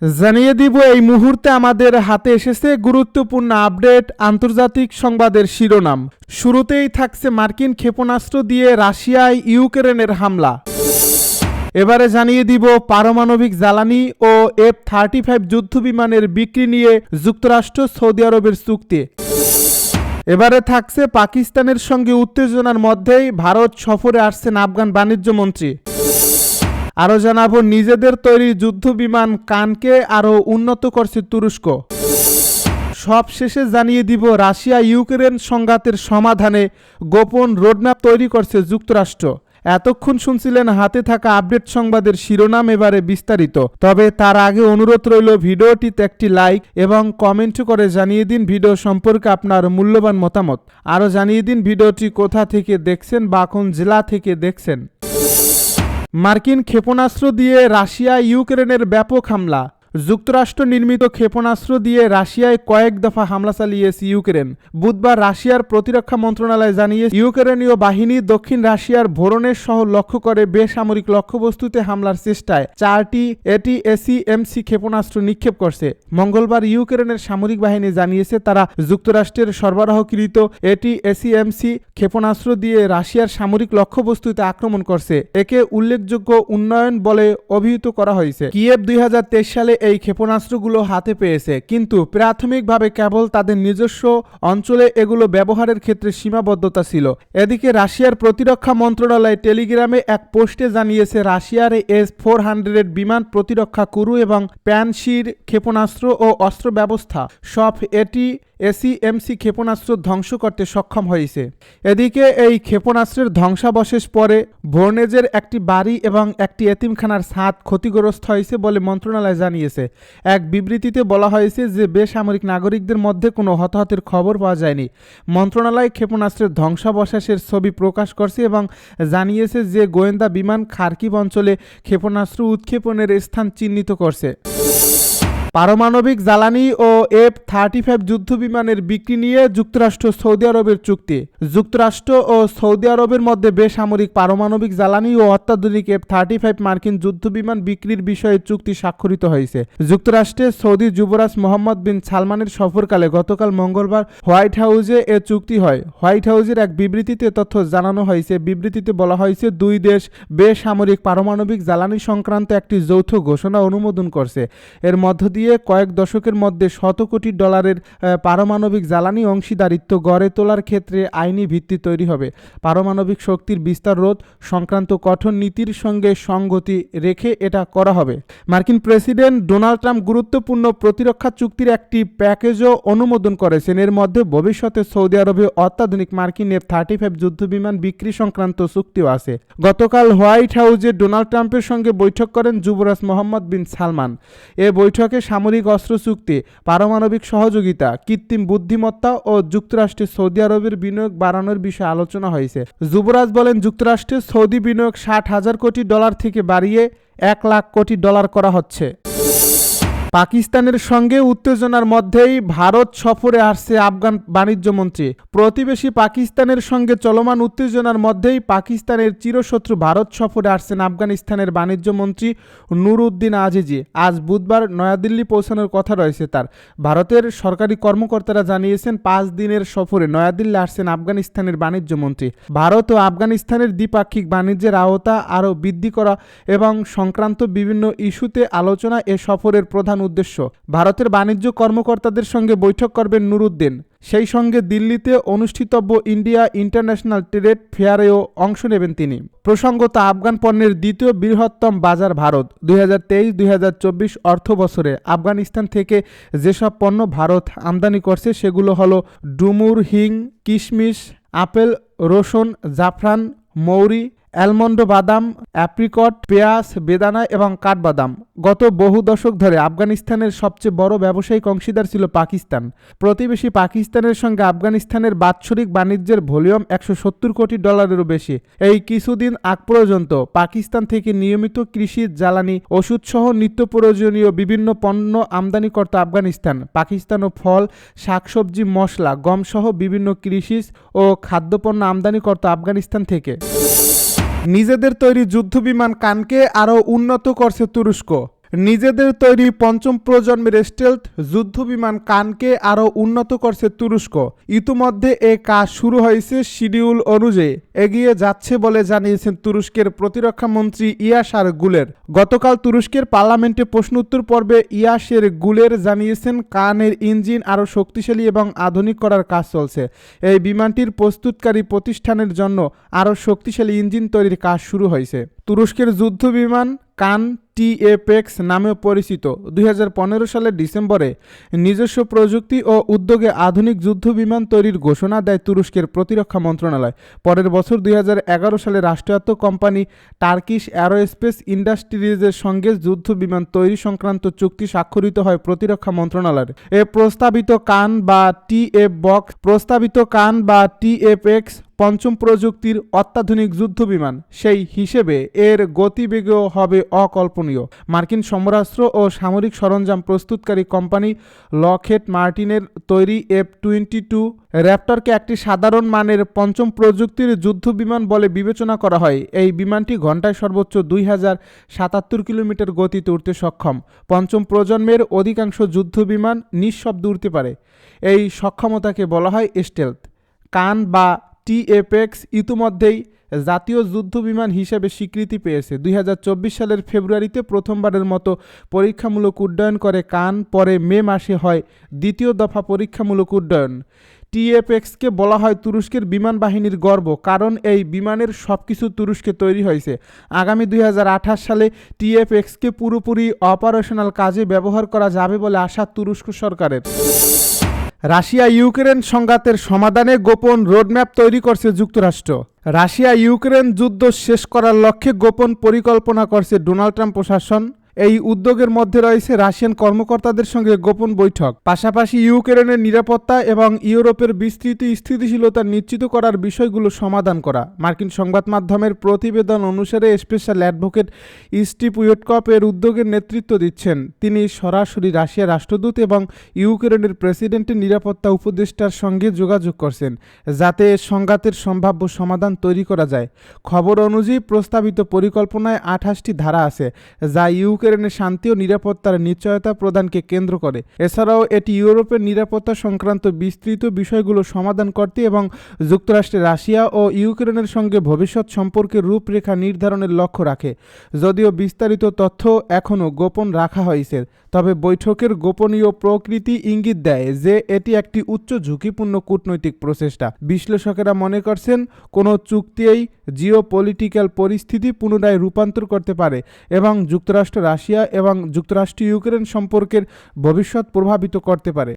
জানিয়ে দিব এই মুহূর্তে আমাদের হাতে এসেছে গুরুত্বপূর্ণ আপডেট আন্তর্জাতিক সংবাদের শিরোনাম। শুরুতেই থাকছে মার্কিন ক্ষেপণাস্ত্র দিয়ে রাশিয়ায় ইউক্রেনের হামলা। এবারে জানিয়ে দিব পারমাণবিক জ্বালানি ও F-35 যুদ্ধবিমানের বিক্রি নিয়ে যুক্তরাষ্ট্র সৌদি আরবের চুক্তি। এবারে থাকছে পাকিস্তানের সঙ্গে উত্তেজনার মধ্যেই ভারত সফরে আসছেন আফগান বাণিজ্যমন্ত্রী। আরও জানাবো নিজেদের তৈরি যুদ্ধবিমান কানকে আরও উন্নত করছে তুরস্ক। সব শেষে জানিয়ে দিব রাশিয়া ইউক্রেন সংঘাতের সমাধানে গোপন রোডম্যাপ তৈরি করছে যুক্তরাষ্ট্র। এতক্ষণ শুনছিলেন হাতে থাকা আপডেট সংবাদের শিরোনাম, এবারে বিস্তারিত। তবে তার আগে অনুরোধ রইল ভিডিওটিতে একটি লাইক এবং কমেন্ট করে জানিয়ে দিন ভিডিও সম্পর্কে আপনার মূল্যবান মতামত। আরও জানিয়ে দিন ভিডিওটি কোথা থেকে দেখছেন বা কোন জেলা থেকে দেখছেন। মার্কিন ক্ষেপণাস্ত্র দিয়ে রাশিয়া ইউক্রেনের ব্যাপক হামলা। যুক্তরাষ্ট্র নির্মিত ক্ষেপণাস্ত্র দিয়ে রাশিয়ায় কয়েক দফা হামলা চালিয়েছে ইউক্রেন। বুধবার রাশিয়ার প্রতিরক্ষা মন্ত্রণালয় জানিয়েছে ইউক্রেনীয় বাহিনী দক্ষিণ রাশিয়ার ভোরনের শহর লক্ষ্য করে বেসামরিক লক্ষ্যবস্তুতে হামলার চেষ্টায় 4টি ATACMS ক্ষেপণাস্ত্র নিক্ষেপ করছে। মঙ্গলবার ইউক্রেনের সামরিক বাহিনী জানিয়েছে তারা যুক্তরাষ্ট্রের সরবরাহকৃত ATACMS ক্ষেপণাস্ত্র দিয়ে রাশিয়ার সামরিক লক্ষ্যবস্তুতে আক্রমণ করছে। একে উল্লেখযোগ্য উন্নয়ন বলে অভিহিত করা হয়েছে। কিয়েভ 2023 সালে এই ক্ষেপণাস্ত্রগুলো হাতে পেয়েছে, কিন্তু প্রাথমিকভাবে কেবল তাদের নিজস্ব অঞ্চলে এগুলো ব্যবহারের ক্ষেত্রে সীমাবদ্ধতা ছিল। এদিকে রাশিয়ার প্রতিরক্ষা মন্ত্রণালয় টেলিগ্রামে এক পোস্টে জানিয়েছে রাশিয়ার S-400 বিমান প্রতিরক্ষা ক্রু এবং প্যানশির ক্ষেপণাস্ত্র ও অস্ত্র ব্যবস্থা সব ATACMS ক্ষেপণাস্ত্র ধ্বংস করতে সক্ষম হয়েছে। এদিকে এই ক্ষেপণাস্ত্রের ধ্বংসাবশেষ পরে ভোরনেজের একটি বাড়ি এবং একটি এতিমখানার ছাদ ক্ষতিগ্রস্ত হয়েছে বলে মন্ত্রণালয় জানিয়েছে। এক বিবৃতিতে বলা হয়েছে যে বেসামরিক নাগরিকদের মধ্যে কোনো হতাহতের খবর পাওয়া যায়নি। মন্ত্রণালয় ক্ষেপণাস্ত্রের ধ্বংসাবশেষের ছবি প্রকাশ করছে এবং জানিয়েছে যে গোয়েন্দা বিমান খার্কিভ অঞ্চলে ক্ষেপণাস্ত্র উৎক্ষেপণের স্থান চিহ্নিত করছে। পারমাণবিক জ্বালানি ও F-35 যুদ্ধবিমানের বিক্রি নিয়ে যুক্তরাষ্ট্র সৌদি আরবের চুক্তি। যুক্তরাষ্ট্র ও সৌদি আরবের মধ্যে বেসামরিক পারমাণবিক জ্বালানি ও অত্যাধুনিক F-35 মার্কিন যুদ্ধবিমান বিক্রির বিষয়ে চুক্তি স্বাক্ষরিত হয়েছে। যুক্তরাষ্ট্রে সৌদি যুবরাজ মোহাম্মদ বিন সালমানের সফরকালে গতকাল মঙ্গলবার হোয়াইট হাউসে এ চুক্তি হয়। হোয়াইট হাউসের এক বিবৃতিতে তথ্য জানানো হয়েছে। বিবৃতিতে বলা হয়েছে দুই দেশ বেসামরিক পারমাণবিক জ্বালানি সংক্রান্ত একটি যৌথ ঘোষণা অনুমোদন করছে। এর মধ্য দিয়ে কয়েক দশকের মধ্যে $100 কোটি পারমাণবিক জ্বালানি অংশীদারিত্ব গড়ে তোলার ক্ষেত্রে আইনি ভিত্তি তৈরি হবে। পারমাণবিক শক্তির বিস্তার রোধ সংক্রান্ত কঠোর নীতির সঙ্গে সঙ্গতি রেখে এটা করা হবে। মার্কিন প্রেসিডেন্ট ডোনাল্ড ট্রাম্প গুরুত্বপূর্ণ প্রতিরক্ষা চুক্তির একটি প্যাকেজও অনুমোদন করেছেন। এর মধ্যে ভবিষ্যতে সৌদি আরবে অত্যাধুনিক মার্কিন F-35 যুদ্ধবিমান বিক্রি সংক্রান্ত চুক্তিও আছে। গতকাল হোয়াইট হাউসে ডোনাল্ড ট্রাম্পের সঙ্গে বৈঠক করেন যুবরাজ মোহাম্মদ বিন সালমান। এ বৈঠকে সামরিক অস্ত্র চুক্তি, পারমাণবিক সহযোগিতা, কৃত্রিম বুদ্ধিমত্তা ও যুক্তরাষ্ট্রে সৌদি আরবের বিনিয়োগ বাড়ানোর বিষয়ে আলোচনা হয়েছে। যুবরাজ বলেন যুক্তরাষ্ট্রে সৌদি বিনিয়োগ $60,000 কোটি থেকে বাড়িয়ে $1 লাখ কোটি করা হচ্ছে। পাকিস্তানের সঙ্গে উত্তেজনার মধ্যেই ভারত সফরে আসছে আফগান বাণিজ্যমন্ত্রী। প্রতিবেশী পাকিস্তানের সঙ্গে চলমান উত্তেজনার মধ্যেই পাকিস্তানের চিরশত্রু ভারত সফরে আসছেন আফগানিস্তানের বাণিজ্যমন্ত্রী নুরউদ্দিন আজিজি। আজ বুধবার নয়াদিল্লি পৌঁছানোর কথা রয়েছে তার। ভারতের সরকারি কর্মকর্তারা জানিয়েছেন 5 দিনের সফরে নয়াদিল্লি আসছেন আফগানিস্তানের বাণিজ্যমন্ত্রী। ভারত ও আফগানিস্তানের দ্বিপাক্ষিক বাণিজ্যের আওতা আরও বৃদ্ধি করা এবং সংক্রান্ত বিভিন্ন ইস্যুতে আলোচনা এ সফরের প্রধান উদ্দেশ্য। ভারতের বাণিজ্য কর্মকর্তাদের সঙ্গে বৈঠক করবেন নুরউদ্দিন। সেই সঙ্গে দিল্লিতে অনুষ্ঠিতব্য ইন্ডিয়া ইন্টারন্যাশনাল ট্রেড ফেয়ারেও অংশ নেবেন তিনি। প্রসঙ্গত আফগান পণ্যের দ্বিতীয় বৃহত্তম বাজার ভারত। 2023-2024 অর্থ বছরে আফগানিস্তান থেকে যেসব পণ্য ভারত আমদানি করছে সেগুলো হলো ডুমুর, হিং, কিশমিশ, আপেল, রসুন, জাফরান, মৌরি, অ্যালমন্ড বাদাম, অ্যাপ্রিকট, পেঁয়াজ, বেদানা এবং কাঠবাদাম। গত বহু দশক ধরে আফগানিস্তানের সবচেয়ে বড় ব্যবসায়িক অংশীদার ছিল পাকিস্তান। প্রতিবেশী পাকিস্তানের সঙ্গে আফগানিস্তানের বাৎসরিক বাণিজ্যের ভলিউম $170 কোটি বেশি। এই কিছুদিন আগ পর্যন্ত পাকিস্তান থেকে নিয়মিত কৃষি, জ্বালানি, ওষুধসহ নিত্য প্রয়োজনীয় বিভিন্ন পণ্য আমদানি করত আফগানিস্তান। পাকিস্তানও ফল, শাকসবজি, মশলা, গমসহ বিভিন্ন কৃষি ও খাদ্যপণ্য আমদানি করত আফগানিস্তান থেকে। নিজেদের তৈরি যুদ্ধবিমান কানকে আরও উন্নত করছে তুরস্ক। নিজেদের তৈরি পঞ্চম প্রজন্মের স্টেলথ যুদ্ধবিমান কানকে আরও উন্নত করছে তুরস্ক। ইতিমধ্যে এ কাজ শুরু হয়েছে শিডিউল অনুযায়ী এগিয়ে যাচ্ছে বলে জানিয়েছেন তুরস্কের প্রতিরক্ষা মন্ত্রী ইয়াসার গুলের। গতকাল তুরস্কের পার্লামেন্টে প্রশ্নোত্তর পর্বে ইয়াসের গুলের জানিয়েছেন কানের ইঞ্জিন আরও শক্তিশালী এবং আধুনিক করার কাজ চলছে। এই বিমানটির প্রস্তুতকারী প্রতিষ্ঠানের জন্য আরও শক্তিশালী ইঞ্জিন তৈরির কাজ শুরু হয়েছে। তুরস্কের যুদ্ধবিমান কান টিএপেক্স নামেও পরিচিত 2015 সালের ডিসেম্বরে নিজস্ব প্রযুক্তি ও উদ্যোগে আধুনিক যুদ্ধবিমান তৈরির ঘোষণা দেয় তুরস্কের প্রতিরক্ষা মন্ত্রণালয়। পরের বছর 2011 সালে রাষ্ট্রায়ত্ত কোম্পানি টার্কিশ অ্যারোস্পেস ইন্ডাস্ট্রিজের সঙ্গে যুদ্ধবিমান তৈরি সংক্রান্ত চুক্তি স্বাক্ষরিত হয় প্রতিরক্ষা মন্ত্রণালয়ের। প্রস্তাবিত কান বা টিএপেক্স পঞ্চম প্রযুক্তির অত্যাধুনিক যুদ্ধবিমান, সেই হিসেবে এর গতিবেগও হবে অকল্পনীয়। মার্কিন সমরাস্ত্র ও সামরিক সরঞ্জাম প্রস্তুতকারী কোম্পানি লকহেড মার্টিনের তৈরি F-22 র্যাপটরকে একটি সাধারণ মানের পঞ্চম প্রযুক্তির যুদ্ধবিমান বলে বিবেচনা করা হয়। এই বিমানটি ঘন্টায় সর্বোচ্চ 2077 কিলোমিটার গতিতে উড়তে সক্ষম। পঞ্চম প্রজন্মের অধিকাংশ যুদ্ধবিমান নিঃশব্দে উড়তে পারে। এই সক্ষমতাকে বলা হয় স্টেলথ। কান বা টিএপেক্স ইতিমধ্যেই জাতীয় যুদ্ধবিমান হিসেবে স্বীকৃতি পেয়েছে। 2024 সালের ফেব্রুয়ারিতে প্রথমবারের মতো পরীক্ষামূলক উড্ডয়ন করে কান, পরে মে মাসে হয় দ্বিতীয় দফা পরীক্ষামূলক উড্ডয়ন। টিএপেক্সকে বলা হয় তুরস্কের বিমান বাহিনীর গর্ব, কারণ এই বিমানের সবকিছু তুরস্কে তৈরি হয়েছে। আগামী 2028 সালে টিএপেক্সকে পুরোপুরি অপারেশনাল কাজে ব্যবহার করা যাবে বলে আশা তুরস্ক সরকারের। রাশিয়া ইউক্রেন সংঘাতের সমাধানে গোপন রোডম্যাপ তৈরি করছে যুক্তরাষ্ট্র। রাশিয়া ইউক্রেন যুদ্ধ শেষ করার লক্ষ্যে গোপন পরিকল্পনা করছে ডোনাল্ড ট্রাম্প প্রশাসন। এই উদ্যোগের মধ্যে রয়েছে রাশিয়ান কর্মকর্তাদের সঙ্গে গোপন বৈঠক, পাশাপাশি ইউক্রেনের নিরাপত্তা এবং ইউরোপের বিস্তৃত স্থিতিশীলতা নিশ্চিত করার বিষয়গুলো সমাধান করা। মার্কিন সংবাদ মাধ্যমের প্রতিবেদন অনুসারে স্পেশাল অ্যাডভোকেট স্টিভ উইটকপ এর উদ্যোগের নেতৃত্ব দিচ্ছেন। তিনি সরাসরি রাশিয়ার রাষ্ট্রদূত এবং ইউক্রেনের প্রেসিডেন্টের নিরাপত্তা উপদেষ্টার সঙ্গে যোগাযোগ করছেন, যাতে সংঘাতের সম্ভাব্য সমাধান তৈরি করা যায়। খবর অনুযায়ী প্রস্তাবিত পরিকল্পনায় 28টি ধারা আছে, যা ইউক্রেনের শান্তি ও নিরাপত্তার নিশ্চয়তা প্রদানকে কেন্দ্র করে। এছাড়াও এটি ইউরোপের নিরাপত্তা সংক্রান্ত বিস্তৃত বিষয়গুলো সমাধান করতে এবং যুক্তরাষ্ট্রে রাশিয়া ও ইউক্রেনের সঙ্গে ভবিষ্যৎ সম্পর্কের রূপরেখা নির্ধারণের লক্ষ্য রাখে। যদিও বিস্তারিত তথ্য এখনও গোপন রাখা হয়েছে, তবে বৈঠকের গোপনীয় প্রকৃতি ইঙ্গিত দেয় যে এটি একটি উচ্চ ঝুঁকিপূর্ণ কূটনৈতিক প্রচেষ্টা। বিশ্লেষকেরা মনে করছেন কোনো চুক্তিই জিওপলিটিক্যাল পরিস্থিতি পুনরায় রূপান্তর করতে পারে এবং যুক্তরাষ্ট্র রাশিয়া এবং যুক্তরাষ্ট্র ইউক্রেন সম্পর্কের ভবিষ্যৎ প্রভাবিত করতে পারে।